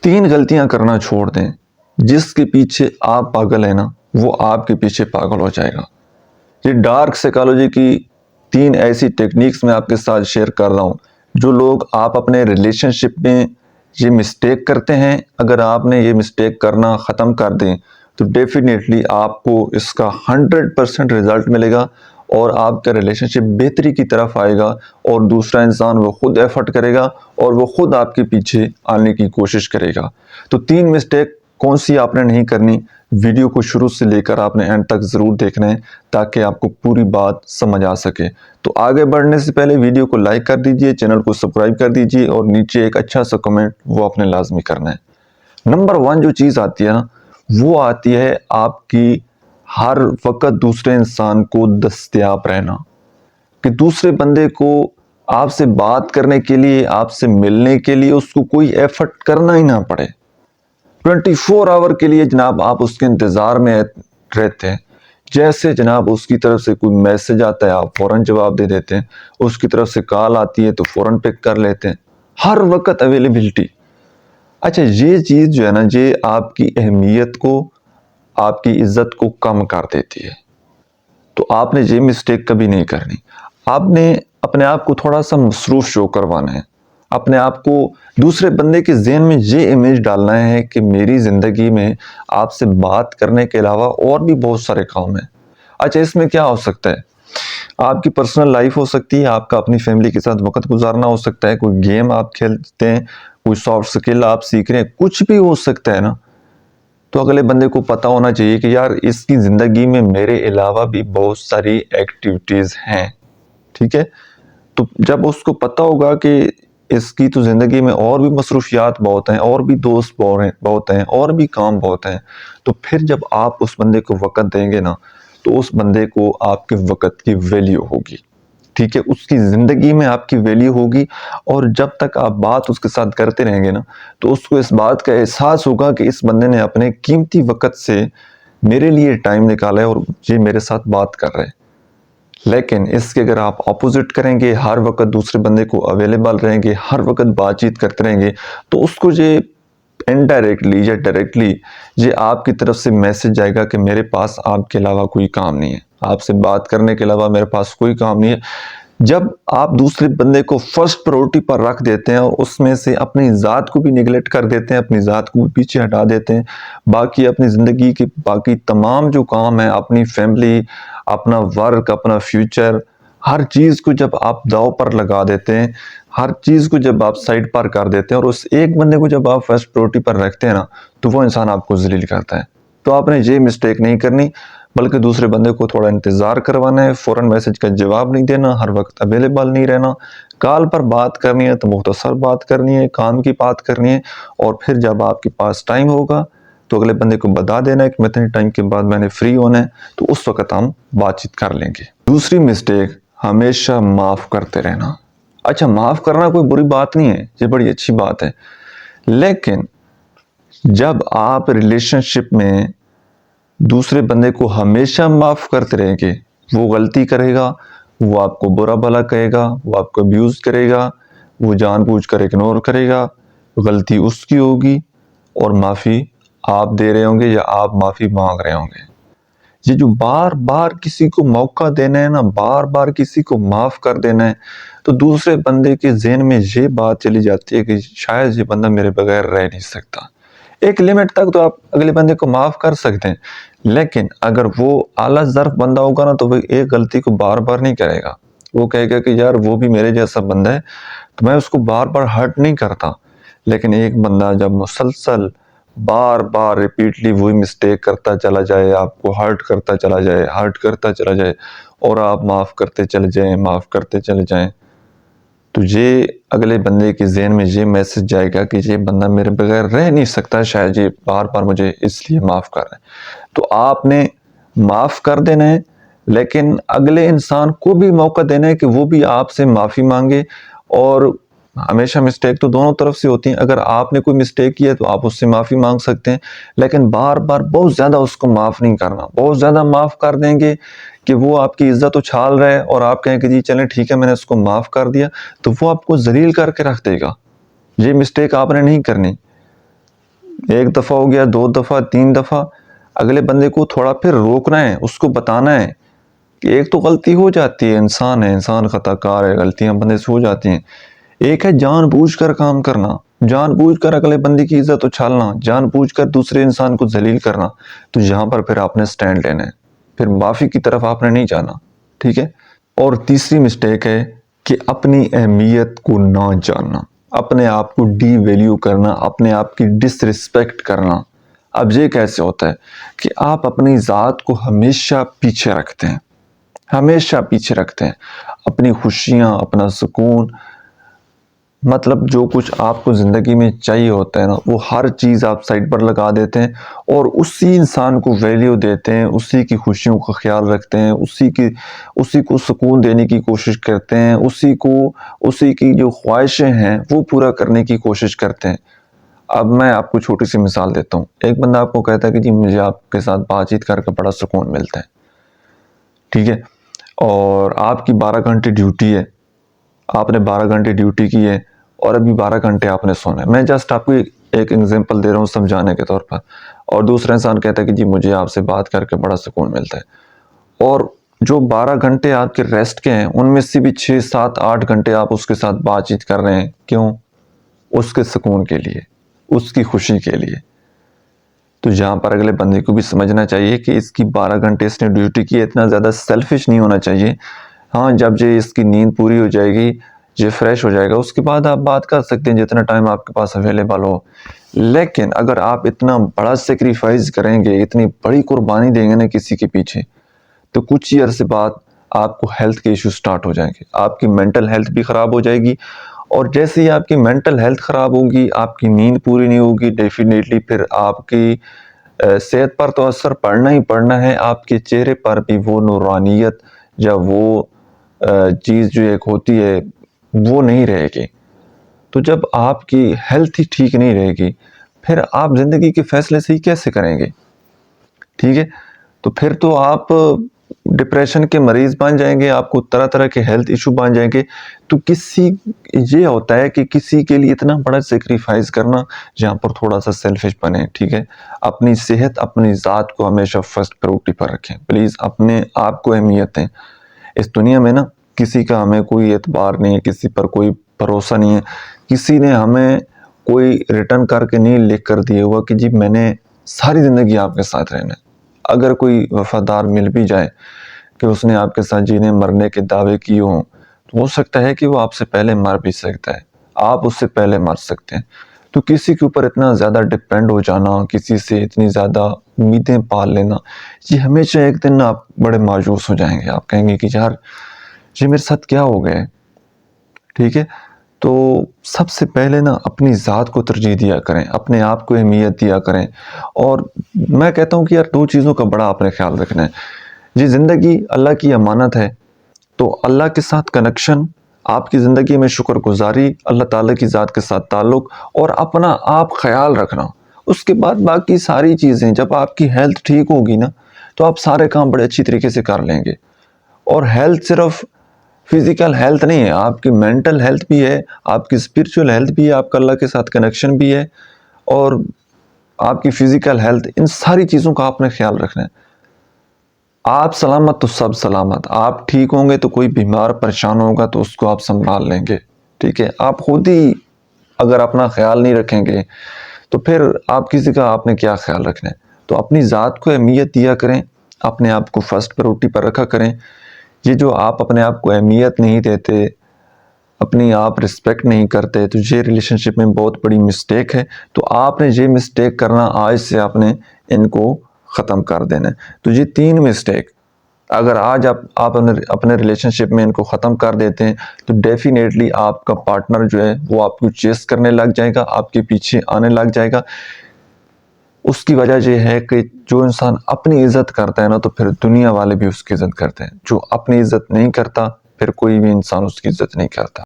3 غلطیاں کرنا چھوڑ دیں. جس کے پیچھے آپ پاگل ہیں نا وہ آپ کے پیچھے پاگل ہو جائے گا. یہ ڈارک سائیکالوجی کی 3 ایسی ٹیکنیکس میں آپ کے ساتھ شیئر کر رہا ہوں. جو لوگ آپ اپنے ریلیشن شپ میں یہ مسٹیک کرتے ہیں، اگر آپ نے یہ مسٹیک کرنا ختم کر دیں تو ڈیفینیٹلی آپ کو اس کا 100% رزلٹ ملے گا اور آپ کا ریلیشن شپ بہتری کی طرف آئے گا، اور دوسرا انسان وہ خود ایفرٹ کرے گا اور وہ خود آپ کے پیچھے آنے کی کوشش کرے گا. تو 3 مسٹیک کون سی آپ نے نہیں کرنی، ویڈیو کو شروع سے لے کر آپ نے اینڈ تک ضرور دیکھنا ہے تاکہ آپ کو پوری بات سمجھ آ سکے. تو آگے بڑھنے سے پہلے ویڈیو کو لائک کر دیجئے، چینل کو سبسکرائب کر دیجئے اور نیچے ایک اچھا سا کمنٹ وہ آپ نے لازمی کرنا ہے. نمبر 1 جو چیز آتی ہے نا وہ آتی ہے آپ کی ہر وقت دوسرے انسان کو دستیاب رہنا، کہ دوسرے بندے کو آپ سے بات کرنے کے لیے، آپ سے ملنے کے لیے اس کو کوئی ایفرٹ کرنا ہی نہ پڑے. 24 آور کے لیے جناب آپ اس کے انتظار میں رہتے ہیں. جیسے جناب اس کی طرف سے کوئی میسج آتا ہے آپ فوراً جواب دے دیتے ہیں، اس کی طرف سے کال آتی ہے تو فوراً پک کر لیتے ہیں، ہر وقت اویلیبلٹی. اچھا یہ چیز جو ہے نا یہ آپ کی اہمیت کو، آپ کی عزت کو کم کر دیتی ہے. تو آپ نے یہ مسٹیک کبھی نہیں کرنی. آپ نے اپنے آپ کو تھوڑا سا مصروف شو کروانا ہے، اپنے آپ کو دوسرے بندے کے ذہن میں یہ امیج ڈالنا ہے کہ میری زندگی میں آپ سے بات کرنے کے علاوہ اور بھی بہت سارے کام ہیں. اچھا اس میں کیا ہو سکتا ہے؟ آپ کی پرسنل لائف ہو سکتی ہے، آپ کا اپنی فیملی کے ساتھ وقت گزارنا ہو سکتا ہے، کوئی گیم آپ کھیلتے ہیں، کوئی سافٹ سکل آپ سیکھ رہے ہیں، کچھ بھی ہو سکتا ہے نا. تو اگلے بندے کو پتا ہونا چاہیے کہ یار اس کی زندگی میں میرے علاوہ بھی بہت ساری ایکٹیویٹیز ہیں. ٹھیک ہے، تو جب اس کو پتا ہوگا کہ اس کی تو زندگی میں اور بھی مصروفیات بہت ہیں، اور بھی دوست بہت ہیں، اور بھی کام بہت ہیں، تو پھر جب آپ اس بندے کو وقت دیں گے نا تو اس بندے کو آپ کے وقت کی ویلیو ہوگی. ٹھیک ہے، اس کی زندگی میں آپ کی ویلیو ہوگی، اور جب تک آپ بات اس کے ساتھ کرتے رہیں گے نا تو اس کو اس بات کا احساس ہوگا کہ اس بندے نے اپنے قیمتی وقت سے میرے لیے ٹائم نکالا ہے اور یہ میرے ساتھ بات کر رہے. لیکن اس کے اگر آپ اپوزٹ کریں گے، ہر وقت دوسرے بندے کو اویلیبل رہیں گے، ہر وقت بات چیت کرتے رہیں گے، تو اس کو یہ انڈائریکٹلی یا ڈائریکٹلی یہ آپ کی طرف سے میسج جائے گا کہ میرے پاس آپ کے علاوہ کوئی کام نہیں ہے، آپ سے بات کرنے کے علاوہ میرے پاس کوئی کام نہیں ہے. جب آپ دوسرے بندے کو فرسٹ پرائورٹی پر رکھ دیتے ہیں اور اس میں سے اپنی ذات کو بھی نیگلیکٹ کر دیتے ہیں، اپنی ذات کو بھی پیچھے ہٹا دیتے ہیں، باقی اپنی زندگی کے باقی تمام جو کام ہیں، اپنی فیملی، اپنا ورک، اپنا فیوچر، ہر چیز کو جب آپ داؤ پر لگا دیتے ہیں، ہر چیز کو جب آپ سائڈ پر کر دیتے ہیں اور اس ایک بندے کو جب آپ فرسٹ پرائورٹی پر رکھتے ہیں نا تو وہ انسان آپ کو ذلیل کرتا ہے. تو آپ نے یہ مسٹیک نہیں کرنی، بلکہ دوسرے بندے کو تھوڑا انتظار کروانا ہے، فوراً میسج کا جواب نہیں دینا، ہر وقت اویلیبل نہیں رہنا، کال پر بات کرنی ہے تو مختصر بات کرنی ہے، کام کی بات کرنی ہے، اور پھر جب آپ کے پاس ٹائم ہوگا تو اگلے بندے کو بتا دینا ہے کہ اتنے ٹائم کے بعد میں نے فری ہونا ہے، تو اس وقت ہم بات چیت کر لیں گے. دوسری مسٹیک، ہمیشہ معاف کرتے رہنا. اچھا معاف کرنا کوئی بری بات نہیں ہے، یہ بڑی اچھی بات ہے، لیکن جب آپ ریلیشن شپ میں دوسرے بندے کو ہمیشہ معاف کرتے رہیں گے، وہ غلطی کرے گا، وہ آپ کو برا بھلا کہے گا، وہ آپ کو ابیوز کرے گا، وہ جان بوجھ کر اگنور کرے گا، غلطی اس کی ہوگی اور معافی آپ دے رہے ہوں گے یا آپ معافی مانگ رہے ہوں گے. یہ جو بار بار کسی کو موقع دینا ہے نا، بار بار کسی کو معاف کر دینا ہے، تو دوسرے بندے کے ذہن میں یہ بات چلی جاتی ہے کہ شاید یہ بندہ میرے بغیر رہ نہیں سکتا. ایک لیمٹ تک تو آپ اگلے بندے کو معاف کر سکتے ہیں، لیکن اگر وہ اعلیٰ ظرف بندہ ہوگا نا تو وہ ایک غلطی کو بار بار نہیں کرے گا. وہ کہے گا کہ یار وہ بھی میرے جیسا بندہ ہے تو میں اس کو بار بار ہرٹ نہیں کرتا. لیکن ایک بندہ جب مسلسل بار بار ریپیٹلی وہی مسٹیک کرتا چلا جائے، آپ کو ہرٹ کرتا چلا جائے، ہرٹ کرتا چلا جائے، اور آپ معاف کرتے چلے جائیں، معاف کرتے چلے جائیں، تو یہ اگلے بندے کے ذہن میں یہ میسج جائے گا کہ یہ بندہ میرے بغیر رہ نہیں سکتا، شاید یہ بار بار مجھے اس لیے معاف کر رہا ہے. تو آپ نے معاف کر دینا ہے، لیکن اگلے انسان کو بھی موقع دینا ہے کہ وہ بھی آپ سے معافی مانگے. اور ہمیشہ مسٹیک تو دونوں طرف سے ہوتی ہیں، اگر آپ نے کوئی مسٹیک کی ہے تو آپ اس سے معافی مانگ سکتے ہیں، لیکن بار بار بہت زیادہ اس کو معاف نہیں کرنا. بہت زیادہ معاف کر دیں گے کہ وہ آپ کی عزت اچھال رہے اور آپ کہیں کہ جی چلیں ٹھیک ہے میں نے اس کو معاف کر دیا، تو وہ آپ کو ذلیل کر کے رکھ دے گا. یہ مسٹیک آپ نے نہیں کرنی. ایک دفعہ ہو گیا، 2 دفعہ، 3 دفعہ، اگلے بندے کو تھوڑا پھر روکنا ہے، اس کو بتانا ہے کہ ایک تو غلطی ہو جاتی ہے، انسان خطا کار ہے، غلطیاں بندے سے ہو جاتی ہیں۔ ایک ہے جان بوجھ کر کام کرنا، جان بوجھ کر اگلے بندے کی عزت اچھالنا، جان بوجھ کر دوسرے انسان کو ذلیل کرنا، تو یہاں پر پھر آپ نے سٹینڈ لینا ہے، پھر معافی کی طرف آپ نے نہیں جانا، ٹھیک ہے؟ اور تیسری مسٹیک ہے کہ اپنی اہمیت کو نہ جاننا، اپنے آپ کو ڈی ویلیو کرنا، اپنے آپ کی ڈس ریسپیکٹ کرنا۔ اب یہ کیسے ہوتا ہے کہ آپ اپنی ذات کو ہمیشہ پیچھے رکھتے ہیں، ہمیشہ پیچھے رکھتے ہیں، اپنی خوشیاں، اپنا سکون، مطلب جو کچھ آپ کو زندگی میں چاہیے ہوتا ہے نا، وہ ہر چیز آپ سائڈ پر لگا دیتے ہیں اور اسی انسان کو ویلیو دیتے ہیں، اسی کی خوشیوں کا خیال رکھتے ہیں، اسی کو سکون دینے کی کوشش کرتے ہیں، اسی کی جو خواہشیں ہیں وہ پورا کرنے کی کوشش کرتے ہیں۔ اب میں آپ کو چھوٹی سی مثال دیتا ہوں۔ ایک بندہ آپ کو کہتا ہے کہ جی مجھے آپ کے ساتھ بات چیت کر کے بڑا سکون ملتا ہے، ٹھیک ہے، اور آپ کی 12 گھنٹے ڈیوٹی ہے، آپ نے 12 گھنٹے ڈیوٹی کی ہے اور ابھی 12 گھنٹے آپ نے سونا ہے۔ میں جسٹ آپ کو ایک ایگزامپل دے رہا ہوں سمجھانے کے طور پر۔ اور دوسرا انسان کہتا ہے کہ جی مجھے آپ سے بات کر کے بڑا سکون ملتا ہے، اور جو 12 گھنٹے آپ کے ریسٹ کے ہیں ان میں سے بھی 6 7 8 گھنٹے آپ اس کے ساتھ بات چیت کر رہے ہیں، کیوں؟ اس کے سکون کے لیے، اس کی خوشی کے لیے۔ تو یہاں پر اگلے بندے کو بھی سمجھنا چاہیے کہ اس کی 12 گھنٹے اس نے ڈیوٹی کی ہے، اتنا زیادہ سیلفش نہیں ہونا چاہیے۔ ہاں، جب یہ اس کی نیند پوری ہو جائے گی، یہ فریش ہو جائے گا، اس کے بعد آپ بات کر سکتے ہیں جتنا ٹائم آپ کے پاس اویلیبل ہو۔ لیکن اگر آپ اتنا بڑا سیکریفائز کریں گے، اتنی بڑی قربانی دیں گے نا کسی کے پیچھے، تو کچھ ہی عرصے بعد آپ کو ہیلتھ کے ایشو سٹارٹ ہو جائیں گے، آپ کی مینٹل ہیلتھ بھی خراب ہو جائے گی، اور جیسے ہی آپ کی مینٹل ہیلتھ خراب ہوگی، آپ کی نیند پوری نہیں ہوگی، ڈیفینیٹلی پھر آپ کی صحت پر تو اثر پڑنا ہی پڑنا ہے، آپ کے چہرے پر بھی وہ نورانیت یا وہ چیز جو ایک ہوتی ہے وہ نہیں رہے گی۔ تو جب آپ کی ہیلتھ ہی ٹھیک نہیں رہے گی، پھر آپ زندگی کے فیصلے صحیح کیسے کریں گے؟ ٹھیک ہے، تو پھر تو آپ ڈپریشن کے مریض بن جائیں گے، آپ کو طرح طرح کے ہیلتھ ایشو بن جائیں گے۔ تو یہ ہوتا ہے کہ کسی کے لیے اتنا بڑا سیکریفائز کرنا، جہاں پر تھوڑا سا سیلفش بنے، ٹھیک ہے؟ اپنی صحت، اپنی ذات کو ہمیشہ فرسٹ پریورٹی پر رکھیں، پلیز اپنے آپ کو اہمیت دیں۔ اس دنیا میں نا کسی کا ہمیں کوئی اعتبار نہیں ہے، کسی پر کوئی بھروسہ نہیں ہے، کسی نے ہمیں کوئی ریٹرن کر کے نہیں لکھ کر دیا ہوا کہ جی میں نے ساری زندگی آپ کے ساتھ رہنا ہے۔ اگر کوئی وفادار مل بھی جائے کہ اس نے آپ کے ساتھ جینے مرنے کے دعوے کیے ہوں، تو ہو سکتا ہے کہ وہ آپ سے پہلے مر بھی سکتا ہے، آپ اس سے پہلے مر سکتے ہیں۔ تو کسی کے اوپر اتنا زیادہ ڈپینڈ ہو جانا، کسی سے اتنی زیادہ امیدیں پال لینا، یہ ہمیشہ ایک دن آپ بڑے مایوس ہو جائیں گے، آپ کہیں گے کہ یار یہ میرے ساتھ کیا ہو گئے، ٹھیک ہے؟ تو سب سے پہلے نا اپنی ذات کو ترجیح دیا کریں، اپنے آپ کو اہمیت دیا کریں۔ اور میں کہتا ہوں کہ یار 2 چیزوں کا بڑا آپ نے خیال رکھنا ہے۔ یہ زندگی اللہ کی امانت ہے، تو اللہ کے ساتھ کنیکشن، آپ کی زندگی میں شکر گزاری، اللہ تعالیٰ کی ذات کے ساتھ تعلق، اور اپنا آپ خیال رکھنا۔ اس کے بعد باقی ساری چیزیں، جب آپ کی ہیلتھ ٹھیک ہوگی نا تو آپ سارے کام بڑے اچھی طریقے سے کر لیں گے۔ اور ہیلتھ صرف فزیکل ہیلتھ نہیں ہے، آپ کی مینٹل ہیلتھ بھی ہے، آپ کی اسپرچول ہیلتھ بھی ہے، آپ کا اللہ کے ساتھ کنیکشن بھی ہے، اور آپ کی فزیکل ہیلتھ، ان ساری چیزوں کا آپ نے خیال رکھنا ہے۔ آپ سلامت تو سب سلامت، آپ ٹھیک ہوں گے تو کوئی بیمار پریشان ہوگا تو اس کو آپ سنبھال لیں گے، ٹھیک ہے؟ آپ خود ہی اگر اپنا خیال نہیں رکھیں گے تو پھر آپ کسی کا آپ نے کیا خیال رکھنا ہے؟ تو اپنی ذات کو اہمیت دیا کریں، اپنے آپ کو فرسٹ پریورٹی پر رکھا کریں۔ یہ جو آپ اپنے آپ کو اہمیت نہیں دیتے، اپنی آپ رسپیکٹ نہیں کرتے، تو یہ ریلیشن شپ میں بہت بڑی مسٹیک ہے۔ تو آپ نے یہ مسٹیک کرنا، آج سے آپ نے ان کو ختم کر دینا ہے۔ تو یہ 3 مسٹیک اگر آج آپ اپنے ریلیشن شپ میں ان کو ختم کر دیتے ہیں تو ڈیفینیٹلی آپ کا پارٹنر جو ہے وہ آپ کو چیس کرنے لگ جائے گا، آپ کے پیچھے آنے لگ جائے گا۔ اس کی وجہ یہ ہے کہ جو انسان اپنی عزت کرتا ہے نا تو پھر دنیا والے بھی اس کی عزت کرتے ہیں، جو اپنی عزت نہیں کرتا پھر کوئی بھی انسان اس کی عزت نہیں کرتا۔